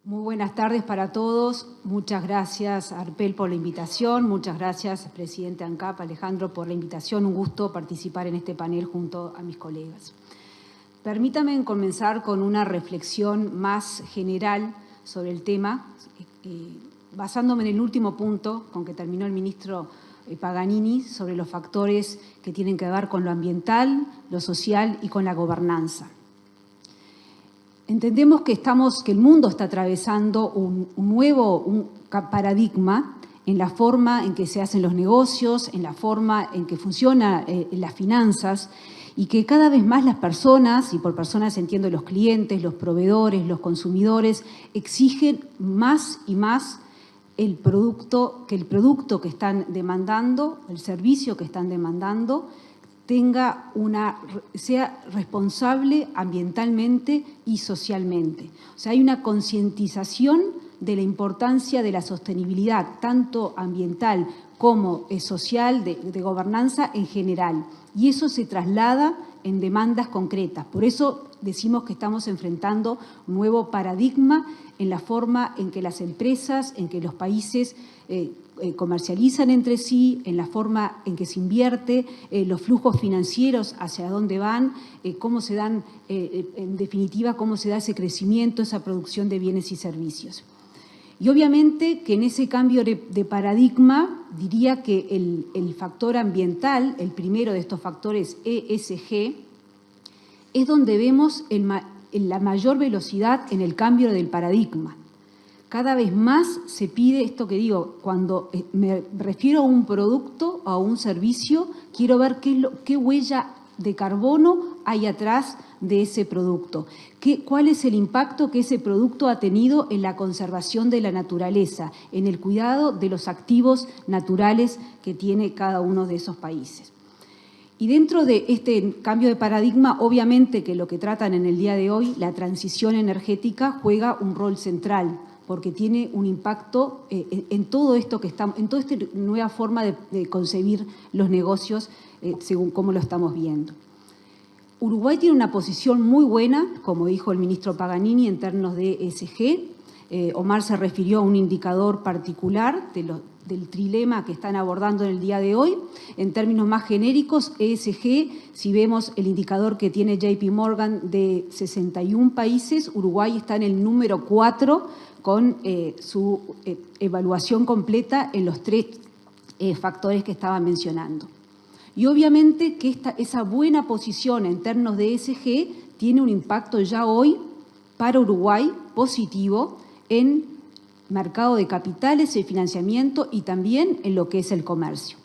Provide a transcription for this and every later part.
Muy buenas tardes para todos. Muchas gracias, Arpel, por la invitación. Muchas gracias, presidente ANCAP, Alejandro, por la invitación. Un gusto participar en este panel junto a mis colegas. Permítame comenzar con una reflexión más general sobre el tema, basándome en el último punto con que terminó el ministro Paganini sobre los factores que tienen que ver con lo ambiental, lo social y con la gobernanza. Entendemos que el mundo está atravesando un nuevo paradigma en la forma en que se hacen los negocios, en la forma en que funcionan las finanzas, y que cada vez más las personas, y por personas entiendo los clientes, los proveedores, los consumidores, exigen más y más que el producto que están demandando, el servicio que están demandando, sea responsable ambientalmente y socialmente. O sea, hay una concientización de la importancia de la sostenibilidad, tanto ambiental como social, de gobernanza en general. Y eso se traslada en demandas concretas. Por eso decimos que estamos enfrentando un nuevo paradigma en la forma en que las empresas, en que los países comercializan entre sí, en la forma en que se invierte, los flujos financieros hacia dónde van, cómo se dan, en definitiva, cómo se da ese crecimiento, esa producción de bienes y servicios. Y obviamente que en ese cambio de paradigma, diría que el factor ambiental, el primero de estos factores ESG, es donde vemos la mayor velocidad en el cambio del paradigma. Cada vez más se pide esto que digo, cuando me refiero a un producto o a un servicio, quiero ver qué huella de carbono hay atrás de ese producto. ¿Cuál es el impacto que ese producto ha tenido en la conservación de la naturaleza, en el cuidado de los activos naturales que tiene cada uno de esos países? Y dentro de este cambio de paradigma, obviamente que lo que tratan en el día de hoy, la transición energética juega un rol central, porque tiene un impacto en todo esto en toda esta nueva forma de concebir los negocios según cómo lo estamos viendo. Uruguay tiene una posición muy buena, como dijo el ministro Paganini, en términos de ESG. Omar se refirió a un indicador particular del trilema que están abordando en el día de hoy. En términos más genéricos, ESG, si vemos el indicador que tiene JP Morgan de 61 países, Uruguay está en el número 4 con su evaluación completa en los 3 factores que estaba mencionando. Y obviamente que esa buena posición en términos de ESG tiene un impacto ya hoy para Uruguay positivo en mercado de capitales, el financiamiento y también en lo que es el comercio.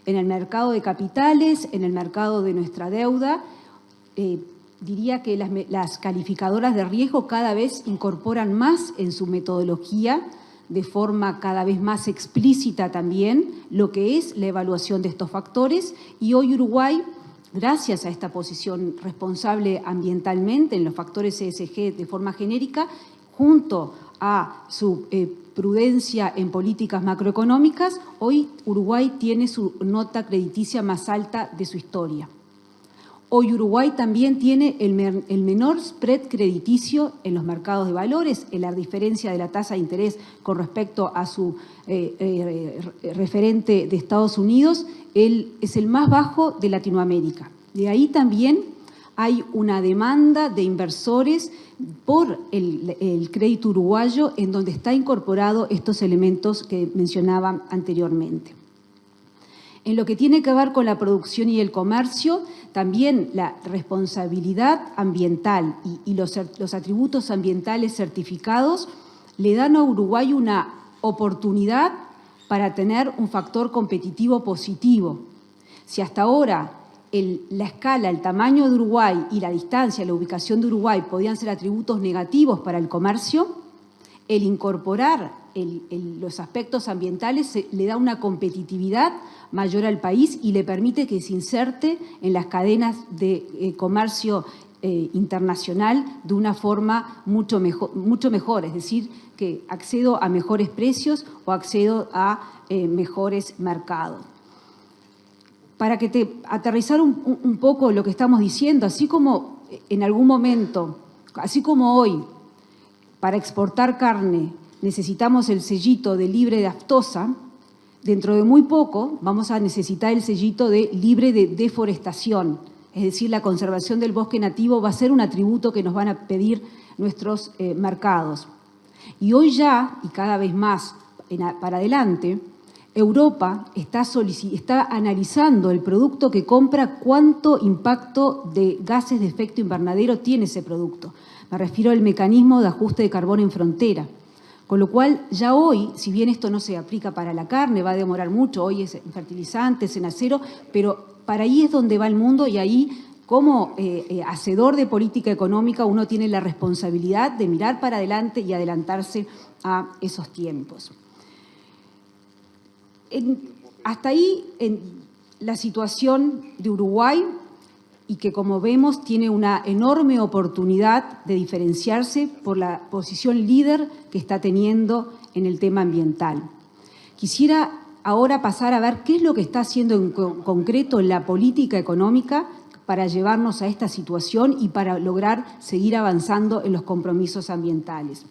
En el mercado de capitales, en el mercado de nuestra deuda, diría que las calificadoras de riesgo cada vez incorporan más en su metodología, de forma cada vez más explícita también, lo que es la evaluación de estos factores. Y hoy Uruguay, gracias a esta posición responsable ambientalmente en los factores ESG de forma genérica, junto a su prudencia en políticas macroeconómicas, hoy Uruguay tiene su nota crediticia más alta de su historia. Hoy Uruguay también tiene el menor spread crediticio en los mercados de valores, en la diferencia de la tasa de interés con respecto a su referente de Estados Unidos, es el más bajo de Latinoamérica. De ahí también hay una demanda de inversores por el crédito uruguayo en donde está incorporado estos elementos que mencionaba anteriormente. En lo que tiene que ver con la producción y el comercio, también la responsabilidad ambiental y los atributos ambientales certificados le dan a Uruguay una oportunidad para tener un factor competitivo positivo. Si hasta ahora la escala, el tamaño de Uruguay y la distancia, la ubicación de Uruguay podían ser atributos negativos para el comercio, el incorporar los aspectos ambientales le da una competitividad mayor al país y le permite que se inserte en las cadenas de comercio internacional de una forma mucho mejor, es decir, que accedo a mejores precios o accedo a mejores mercados. Para aterrizar un poco lo que estamos diciendo, así como en algún momento, así como hoy, para exportar carne necesitamos el sellito de libre de aftosa, dentro de muy poco vamos a necesitar el sellito de libre de deforestación, es decir, la conservación del bosque nativo va a ser un atributo que nos van a pedir nuestros mercados. Y hoy ya, y cada vez más para adelante, Europa está analizando el producto que compra, cuánto impacto de gases de efecto invernadero tiene ese producto. Me refiero al mecanismo de ajuste de carbono en frontera. Con lo cual, ya hoy, si bien esto no se aplica para la carne, va a demorar mucho, hoy es en fertilizantes, en acero, pero para ahí es donde va el mundo y ahí, como hacedor de política económica, uno tiene la responsabilidad de mirar para adelante y adelantarse a esos tiempos. Hasta ahí, la situación de Uruguay, y que, como vemos, tiene una enorme oportunidad de diferenciarse por la posición líder que está teniendo en el tema ambiental. Quisiera ahora pasar a ver qué es lo que está haciendo en concreto la política económica para llevarnos a esta situación y para lograr seguir avanzando en los compromisos ambientales.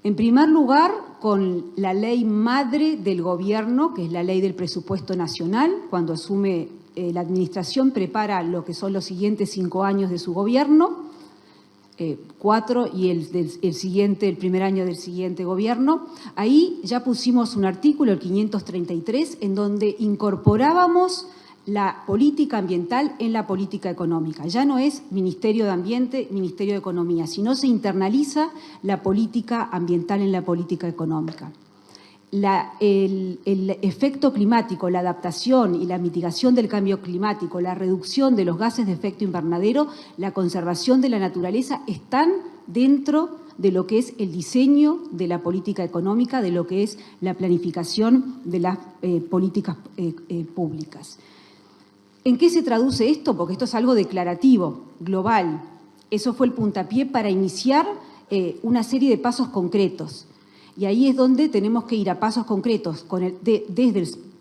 En primer lugar, con la ley madre del gobierno, que es la Ley del Presupuesto Nacional, cuando asume la administración, prepara lo que son los siguientes 5 años de su gobierno, 4 y el primer año del siguiente gobierno. Ahí ya pusimos un artículo, el 533, en donde incorporábamos la política ambiental en la política económica. Ya no es Ministerio de Ambiente, Ministerio de Economía, sino se internaliza la política ambiental en la política económica. El efecto climático, la adaptación y la mitigación del cambio climático, la reducción de los gases de efecto invernadero, la conservación de la naturaleza están dentro de lo que es el diseño de la política económica, de lo que es la planificación de las políticas públicas. ¿En qué se traduce esto? Porque esto es algo declarativo, global. Eso fue el puntapié para iniciar una serie de pasos concretos. Y ahí es donde tenemos que ir a pasos concretos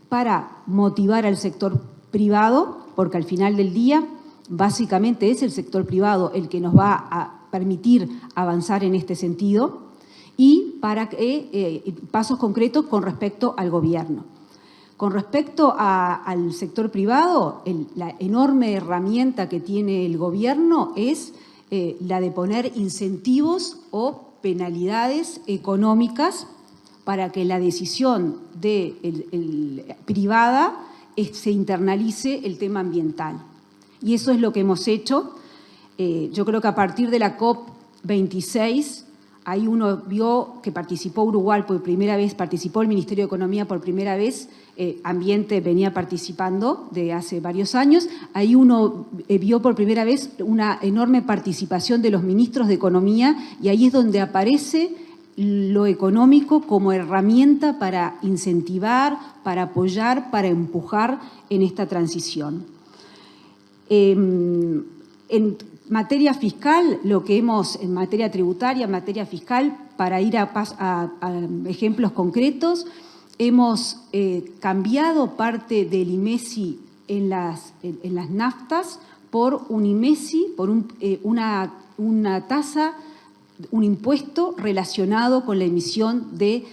para motivar al sector privado, porque al final del día básicamente es el sector privado el que nos va a permitir avanzar en este sentido, y para pasos concretos con respecto al gobierno. Con respecto al sector privado, la enorme herramienta que tiene el gobierno es la de poner incentivos o penalidades económicas para que la decisión privada se internalice el tema ambiental. Y eso es lo que hemos hecho. Yo creo que a partir de la COP26, ahí uno vio que participó Uruguay por primera vez, participó el Ministerio de Economía por primera vez, Ambiente venía participando de hace varios años, ahí uno vio por primera vez una enorme participación de los ministros de Economía y ahí es donde aparece lo económico como herramienta para incentivar, para apoyar, para empujar en esta transición. En materia fiscal, lo que en materia tributaria, en materia fiscal, para ir a ejemplos concretos, hemos cambiado parte del IMESI en las naftas por un IMESI, por una tasa, un impuesto relacionado con la emisión de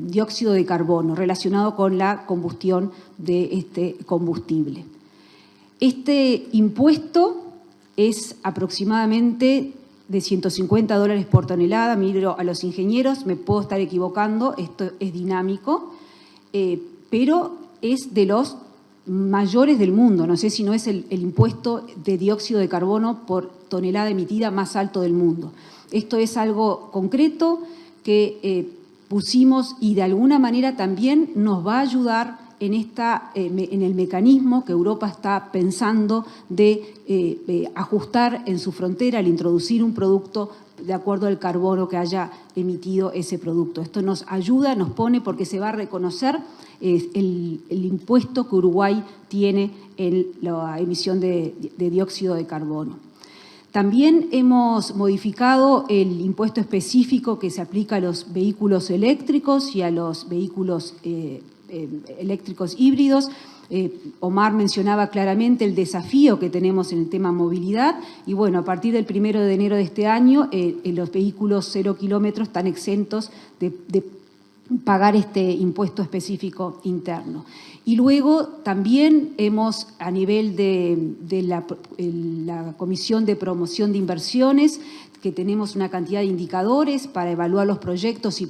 dióxido de carbono, relacionado con la combustión de este combustible. Este impuesto es aproximadamente de $150 por tonelada. Miro a los ingenieros, me puedo estar equivocando, esto es dinámico, pero es de los mayores del mundo. No sé si no es el impuesto de dióxido de carbono por tonelada emitida más alto del mundo. Esto es algo concreto que pusimos y de alguna manera también nos va a ayudar en el mecanismo que Europa está pensando de ajustar en su frontera al introducir un producto de acuerdo al carbono que haya emitido ese producto. Esto nos ayuda, nos pone, porque se va a reconocer el impuesto que Uruguay tiene en la emisión de dióxido de carbono. También hemos modificado el impuesto específico que se aplica a los vehículos eléctricos y a los vehículos eléctricos híbridos. Omar mencionaba claramente el desafío que tenemos en el tema movilidad y bueno, a partir del 1 de enero de este año los vehículos 0 kilómetros están exentos de pagar este impuesto específico interno. Y luego también hemos, a nivel de la Comisión de Promoción de Inversiones, que tenemos una cantidad de indicadores para evaluar los proyectos y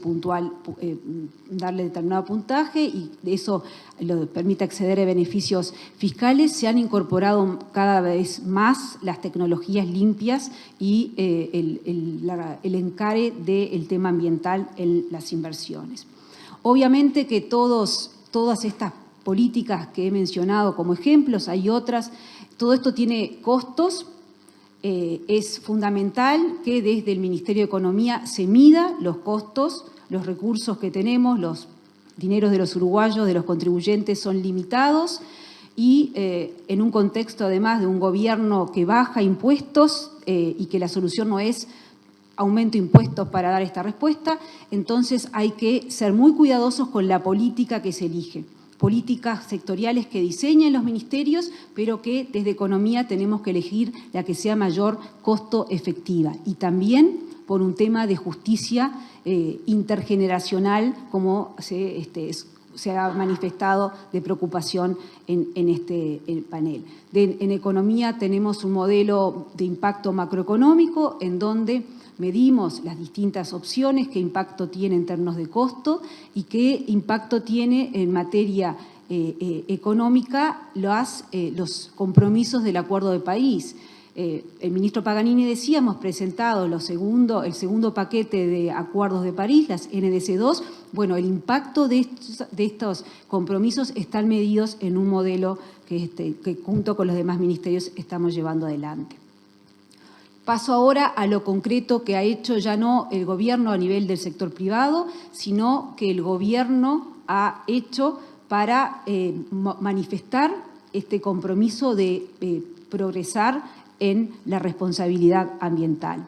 darle determinado puntaje y eso lo permite acceder a beneficios fiscales. Se han incorporado cada vez más las tecnologías limpias y el encare del tema ambiental en las inversiones. Obviamente que todas estas políticas que he mencionado como ejemplos, hay otras, todo esto tiene costos. Es fundamental que desde el Ministerio de Economía se mida los costos, los recursos que tenemos, los dineros de los uruguayos, de los contribuyentes son limitados y en un contexto además de un gobierno que baja impuestos y que la solución no es aumento de impuestos para dar esta respuesta, entonces hay que ser muy cuidadosos con la política que se elige. Políticas sectoriales que diseñan los ministerios, pero que desde Economía tenemos que elegir la que sea mayor costo efectiva. Y también por un tema de justicia intergeneracional, como se ha manifestado de preocupación en este panel. En Economía tenemos un modelo de impacto macroeconómico en donde medimos las distintas opciones, qué impacto tiene en términos de costo y qué impacto tiene en materia económica los compromisos del Acuerdo de París. El ministro Paganini decía, hemos presentado el segundo paquete de acuerdos de París, las NDC2. Bueno, el impacto de estos compromisos están medidos en un modelo que junto con los demás ministerios estamos llevando adelante. Paso ahora a lo concreto que ha hecho ya no el gobierno a nivel del sector privado, sino que el gobierno ha hecho para manifestar este compromiso de progresar en la responsabilidad ambiental.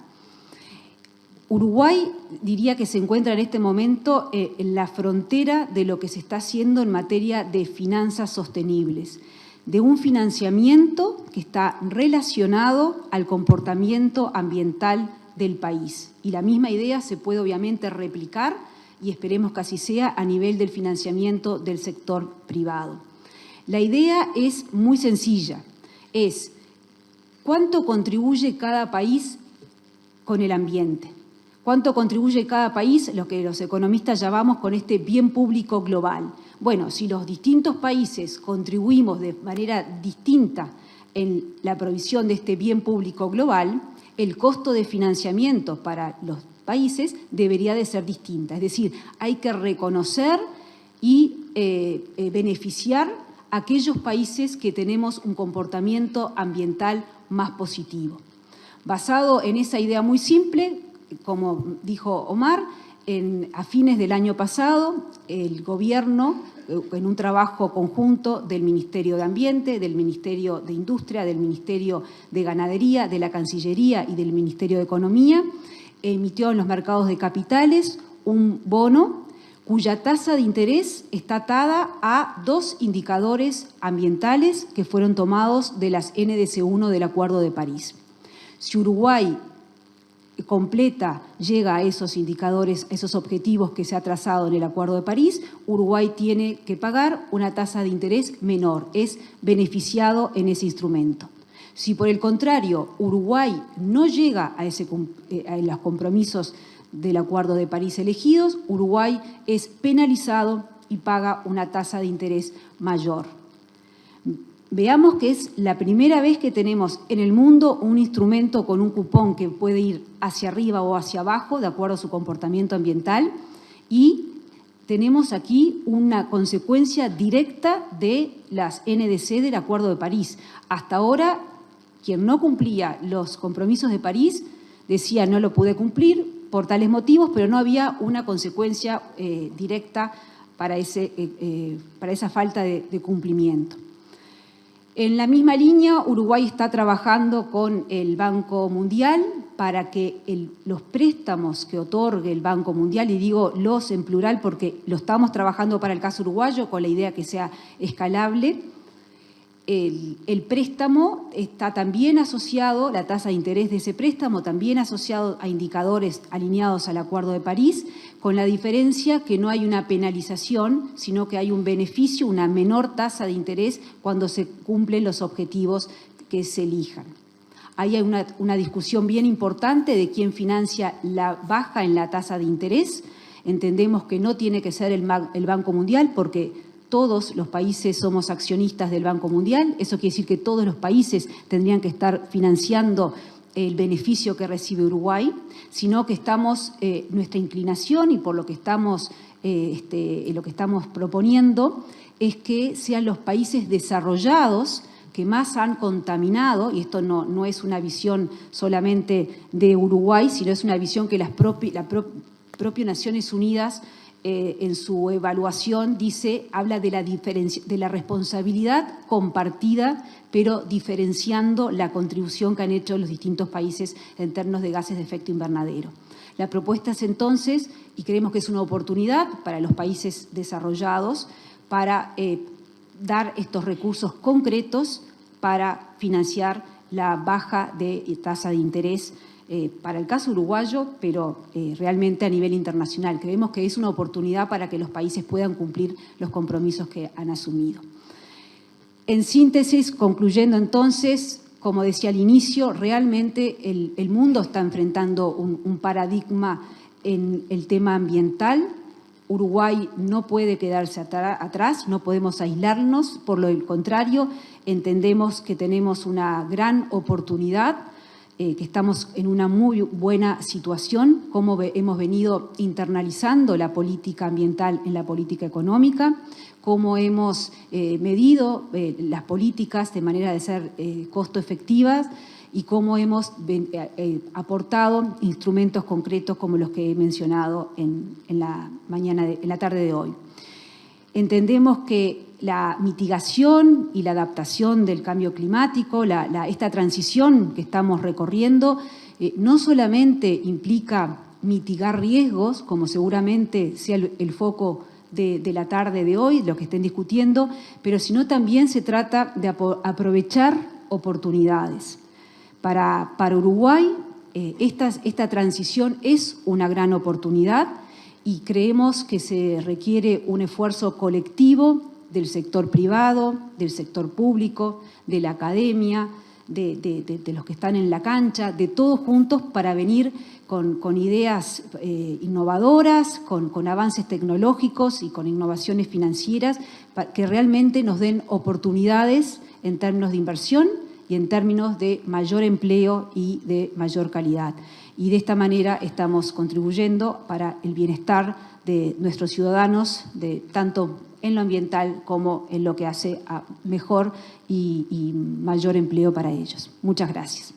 Uruguay diría que se encuentra en este momento en la frontera de lo que se está haciendo en materia de finanzas sostenibles, de un financiamiento que está relacionado al comportamiento ambiental del país. Y la misma idea se puede obviamente replicar, y esperemos que así sea, a nivel del financiamiento del sector privado. La idea es muy sencilla, es ¿cuánto contribuye cada país con el ambiente? ¿Cuánto contribuye cada país, lo que los economistas llamamos con este bien público global? Bueno, si los distintos países contribuimos de manera distinta en la provisión de este bien público global, el costo de financiamiento para los países debería de ser distinta. Es decir, hay que reconocer y beneficiar a aquellos países que tenemos un comportamiento ambiental más positivo. Basado en esa idea muy simple, como dijo Omar, a fines del año pasado, el gobierno, en un trabajo conjunto del Ministerio de Ambiente, del Ministerio de Industria, del Ministerio de Ganadería, de la Cancillería y del Ministerio de Economía, emitió en los mercados de capitales un bono cuya tasa de interés está atada a 2 indicadores ambientales que fueron tomados de las NDC1 del Acuerdo de París. Si Uruguay llega a esos indicadores, a esos objetivos que se ha trazado en el Acuerdo de París, Uruguay tiene que pagar una tasa de interés menor, es beneficiado en ese instrumento. Si por el contrario Uruguay no llega a los compromisos del Acuerdo de París elegidos, Uruguay es penalizado y paga una tasa de interés mayor. Veamos que es la primera vez que tenemos en el mundo un instrumento con un cupón que puede ir hacia arriba o hacia abajo de acuerdo a su comportamiento ambiental y tenemos aquí una consecuencia directa de las NDC del Acuerdo de París. Hasta ahora, quien no cumplía los compromisos de París decía no lo pude cumplir por tales motivos, pero no había una consecuencia directa para esa falta de cumplimiento. En la misma línea, Uruguay está trabajando con el Banco Mundial para que los préstamos que otorgue el Banco Mundial, y digo los en plural porque lo estamos trabajando para el caso uruguayo con la idea que sea escalable, el préstamo está también asociado, la tasa de interés de ese préstamo también asociado a indicadores alineados al Acuerdo de París, con la diferencia que no hay una penalización, sino que hay un beneficio, una menor tasa de interés cuando se cumplen los objetivos que se elijan. Ahí hay una discusión bien importante de quién financia la baja en la tasa de interés. Entendemos que no tiene que ser el Banco Mundial porque todos los países somos accionistas del Banco Mundial. Eso quiere decir que todos los países tendrían que estar financiando el beneficio que recibe Uruguay, sino que nuestra inclinación y por lo que estamos proponiendo es que sean los países desarrollados que más han contaminado, y esto no es una visión solamente de Uruguay, sino es una visión que la propia Naciones Unidas en su evaluación habla de la responsabilidad compartida, pero diferenciando la contribución que han hecho los distintos países en términos de gases de efecto invernadero. La propuesta es entonces, y creemos que es una oportunidad para los países desarrollados, para dar estos recursos concretos para financiar la baja de tasa de interés para el caso uruguayo, pero realmente a nivel internacional. Creemos que es una oportunidad para que los países puedan cumplir los compromisos que han asumido. En síntesis, concluyendo entonces, como decía al inicio, realmente el mundo está enfrentando un paradigma en el tema ambiental. Uruguay no puede quedarse atrás, no podemos aislarnos, por lo contrario, entendemos que tenemos una gran oportunidad, que estamos en una muy buena situación, como hemos venido internalizando la política ambiental en la política económica, cómo hemos medido las políticas de manera de ser costo efectivas y cómo hemos aportado instrumentos concretos como los que he mencionado en la tarde de hoy. Entendemos que la mitigación y la adaptación del cambio climático, esta transición que estamos recorriendo, no solamente implica mitigar riesgos, como seguramente sea el foco de la tarde de hoy, lo que estén discutiendo, pero sino también se trata de aprovechar oportunidades. Para Uruguay, esta transición es una gran oportunidad y creemos que se requiere un esfuerzo colectivo del sector privado, del sector público, de la academia, de los que están en la cancha, de todos juntos para venir con ideas innovadoras, con avances tecnológicos y con innovaciones financieras que realmente nos den oportunidades en términos de inversión y en términos de mayor empleo y de mayor calidad. Y de esta manera estamos contribuyendo para el bienestar de nuestros ciudadanos, tanto en lo ambiental como en lo que hace a mejor y mayor empleo para ellos. Muchas gracias.